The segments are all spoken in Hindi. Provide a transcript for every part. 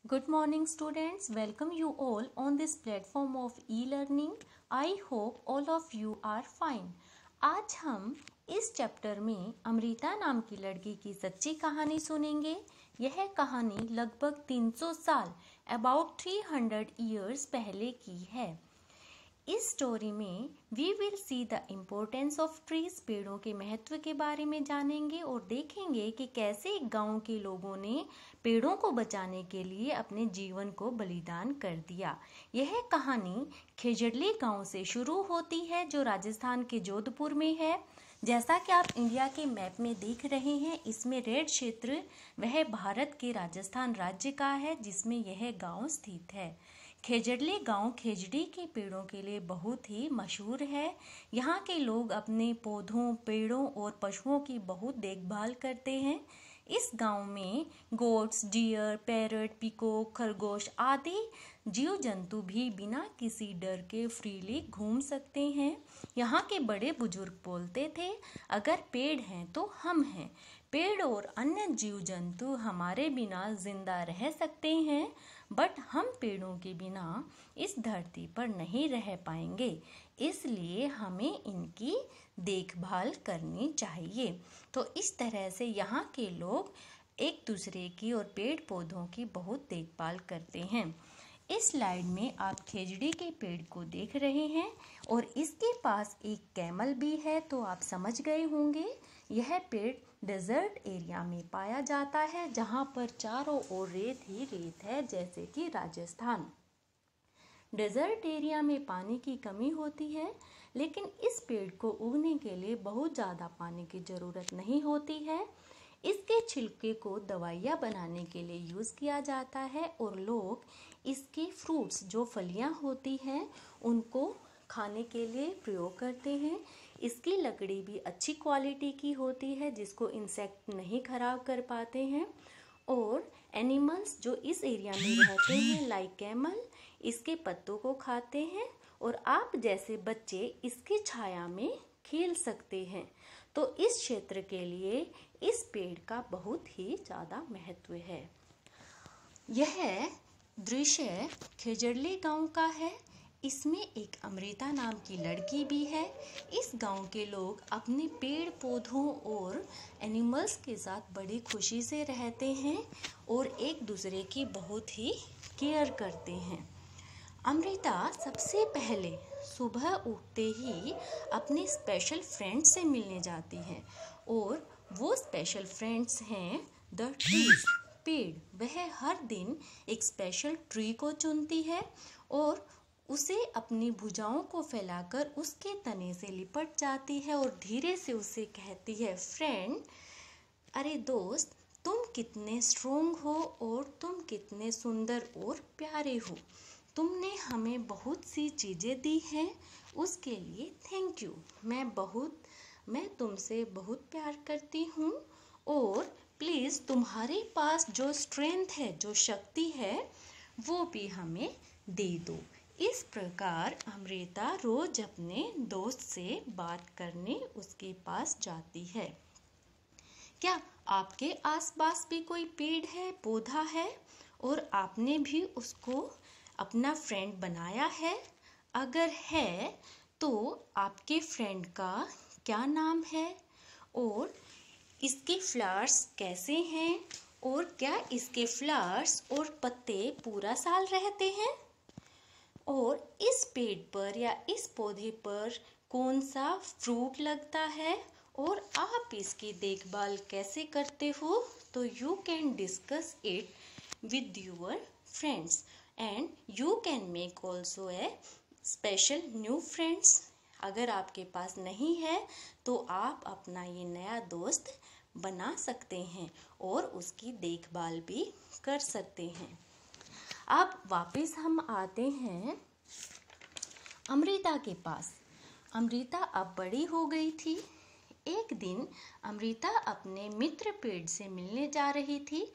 Good morning students, welcome you all on this platform of e-learning. I hope all of you are fine. आज हम इस चैप्टर में अमृता नाम की लड़की की सच्ची कहानी सुनेंगे। यह कहानी लगभग 300 साल अबाउट 300 years पहले की है। इस स्टोरी में we will see the importance of trees, पेड़ों के महत्व के बारे में जानेंगे और देखेंगे कि कैसे एक गांव के लोगों ने पेड़ों को बचाने के लिए अपने जीवन को बलिदान कर दिया। यह कहानी खेजड़ली गांव से शुरू होती है जो राजस्थान के जोधपुर में है। जैसा कि आप इंडिया के मैप में देख रहे हैं, इसमें रेड क्षेत्र वह भारत के राजस्थान राज्य का है जिसमें यह गांव स्थित है। खेजड़ली गांव खेजड़ी के पेड़ों के लिए बहुत ही मशहूर है। यहाँ के लोग अपने पौधों, पेड़ों और पशुओं की बहुत देखभाल करते हैं। इस गांव में गोट्स, डियर, पैरट, पीकॉक, खरगोश आदि जीव जंतु भी बिना किसी डर के फ्रीली घूम सकते हैं। यहाँ के बड़े बुजुर्ग बोलते थे, अगर पेड़ हैं तो हम हैं। पेड़ और अन्य जीव जंतु हमारे बिना जिंदा रह सकते हैं, बट हम पेड़ों के बिना इस धरती पर नहीं रह पाएंगे, इसलिए हमें इनकी देखभाल करनी चाहिए। तो इस तरह से यहाँ के लोग एक दूसरे की और पेड़ पौधों की बहुत देखभाल करते हैं। इस स्लाइड में आप खेजड़ी के पेड़ को देख रहे हैं और इसके पास एक कैमल भी है, तो आप समझ गए होंगे यह पेड़ डेजर्ट एरिया में पाया जाता है जहाँ पर चारों ओर रेत ही रेत है, जैसे कि राजस्थान। डेजर्ट एरिया में पानी की कमी होती है, लेकिन इस पेड़ को उगने के लिए बहुत ज़्यादा पानी की ज़रूरत नहीं होती है। इसके छिलके को दवाइयाँ बनाने के लिए यूज़ किया जाता है और लोग इसके फ्रूट्स, जो फलियाँ होती हैं, उनको खाने के लिए प्रयोग करते हैं। इसकी लकड़ी भी अच्छी क्वालिटी की होती है जिसको इंसेक्ट नहीं खराब कर पाते हैं। और एनिमल्स जो इस एरिया में रहते हैं लाइक कैमल, इसके पत्तों को खाते हैं और आप जैसे बच्चे इसकी छाया में खेल सकते हैं। तो इस क्षेत्र के लिए इस पेड़ का बहुत ही ज़्यादा महत्व है। यह दृश्य खेजड़ली गांव का है। इसमें एक अमृता नाम की लड़की भी है। इस गांव के लोग अपने पेड़ पौधों और एनिमल्स के साथ बड़ी खुशी से रहते हैं और एक दूसरे की बहुत ही केयर करते हैं। अमृता सबसे पहले सुबह उठते ही अपने स्पेशल फ्रेंड्स से मिलने जाती है और वो स्पेशल फ्रेंड्स हैं द ट्रीज, पेड़। वह हर दिन एक स्पेशल ट्री को चुनती है और उसे अपनी भुजाओं को फैलाकर उसके तने से लिपट जाती है और धीरे से उसे कहती है, फ्रेंड, अरे दोस्त, तुम कितने स्ट्रोंग हो और तुम कितने सुंदर और प्यारे हो। तुमने हमें बहुत सी चीज़ें दी हैं, उसके लिए थैंक यू। मैं तुमसे बहुत प्यार करती हूँ और प्लीज़ तुम्हारे पास जो स्ट्रेंथ है, जो शक्ति है, वो भी हमें दे दो। इस प्रकार अमृता रोज अपने दोस्त से बात करने उसके पास जाती है। क्या आपके आसपास भी कोई पेड़ है, पौधा है और आपने भी उसको अपना फ्रेंड बनाया है? अगर है तो आपके फ्रेंड का क्या नाम है और इसके फ्लावर्स कैसे हैं और क्या इसके फ्लावर्स और पत्ते पूरा साल रहते हैं? और इस पेड़ पर या इस पौधे पर कौन सा फ्रूट लगता है और आप इसकी देखभाल कैसे करते हो? तो you can discuss it with your friends and you can make also a special new friends. अगर आपके पास नहीं है तो आप अपना ये नया दोस्त बना सकते हैं और उसकी देखभाल भी कर सकते हैं। अब वापस हम आते हैं अमृता के पास। अमृता अब बड़ी हो गई थी। एक दिन अमृता अपने मित्र पेड़ से मिलने जा रही थी।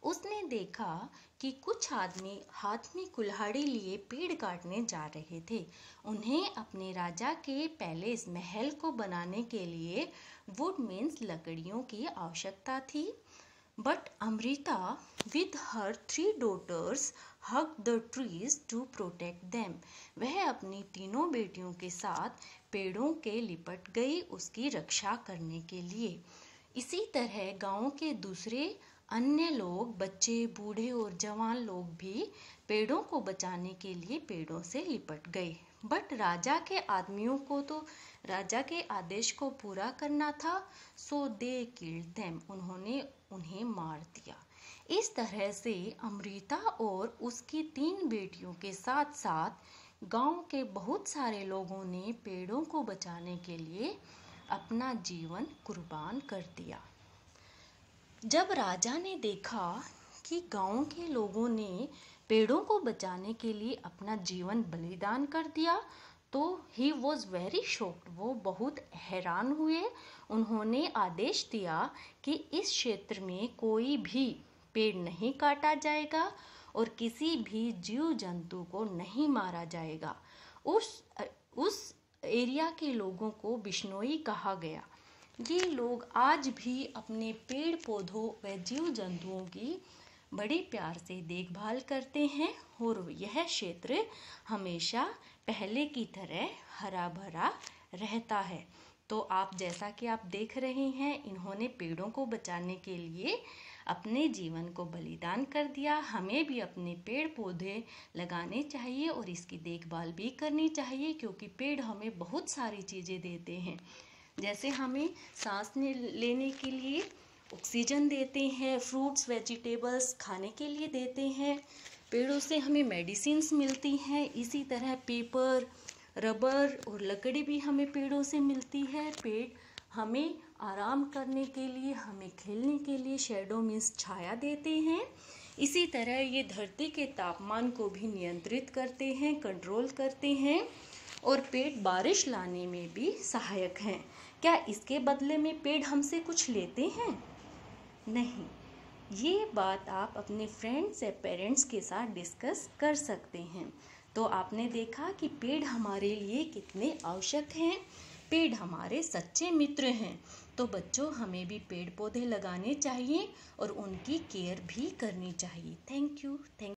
उसने देखा कि कुछ आदमी हाथ में कुल्हाड़ी लिए पेड़ काटने जा रहे थे। उन्हें अपने राजा के पैलेस, महल को बनाने के लिए वुड मीन्स लकड़ियों की आवश्यकता थी। But Amrita, with her 3 daughters, hugged the trees to protect them. वह अपनी तीनों बेटियों के साथ पेड़ों के लिपट गई उसकी रक्षा करने के लिए। इसी तरह गांव के दूसरे अन्य लोग, बच्चे, बूढ़े और जवान लोग भी पेड़ों को बचाने के लिए पेड़ों से लिपट गए। बट राजा के आदमियों को तो राजा के आदेश को पूरा करना था, सो दे किल्ड देम, उन्होंने उन्हें मार दिया। इस तरह से अमृता और उसकी 3 बेटियों के साथ साथ गांव के बहुत सारे लोगों ने पेड़ों को बचाने के लिए अपना जीवन कुर्बान कर दिया। जब राजा ने देखा कि गांव के लोगों ने पेड़ों को बचाने के लिए अपना जीवन बलिदान कर दिया, तो ही वॉज वेरी शॉक्ड, वो बहुत हैरान हुए। उन्होंने आदेश दिया कि इस क्षेत्र में कोई भी पेड़ नहीं काटा जाएगा और किसी भी जीव जंतु को नहीं मारा जाएगा। उस एरिया के लोगों को बिश्नोई कहा गया। ये लोग आज भी अपने पेड़ पौधों व जीव जंतुओं की बड़े प्यार से देखभाल करते हैं और यह क्षेत्र हमेशा पहले की तरह हरा भरा रहता है। तो आप जैसा कि आप देख रहे हैं, इन्होंने पेड़ों को बचाने के लिए अपने जीवन को बलिदान कर दिया। हमें भी अपने पेड़ पौधे लगाने चाहिए और इसकी देखभाल भी करनी चाहिए, क्योंकि पेड़ हमें बहुत सारी चीज़ें देते हैं। जैसे हमें सांस लेने के लिए ऑक्सीजन देते हैं, फ्रूट्स वेजिटेबल्स खाने के लिए देते हैं, पेड़ों से हमें मेडिसिन्स मिलती हैं। इसी तरह पेपर, रबर और लकड़ी भी हमें पेड़ों से मिलती है। पेड़ हमें आराम करने के लिए, हमें खेलने के लिए, शैडो मीन्स छाया देते हैं। इसी तरह ये धरती के तापमान को भी नियंत्रित करते हैं, कंट्रोल करते हैं और पेड़ बारिश लाने में भी सहायक हैं। क्या इसके बदले में पेड़ हमसे कुछ लेते हैं? नहीं। ये बात आप अपने फ्रेंड्स या पेरेंट्स के साथ डिस्कस कर सकते हैं। तो आपने देखा कि पेड़ हमारे लिए कितने आवश्यक हैं। पेड़ हमारे सच्चे मित्र हैं। तो बच्चों, हमें भी पेड़ पौधे लगाने चाहिए और उनकी केयर भी करनी चाहिए। Thank you.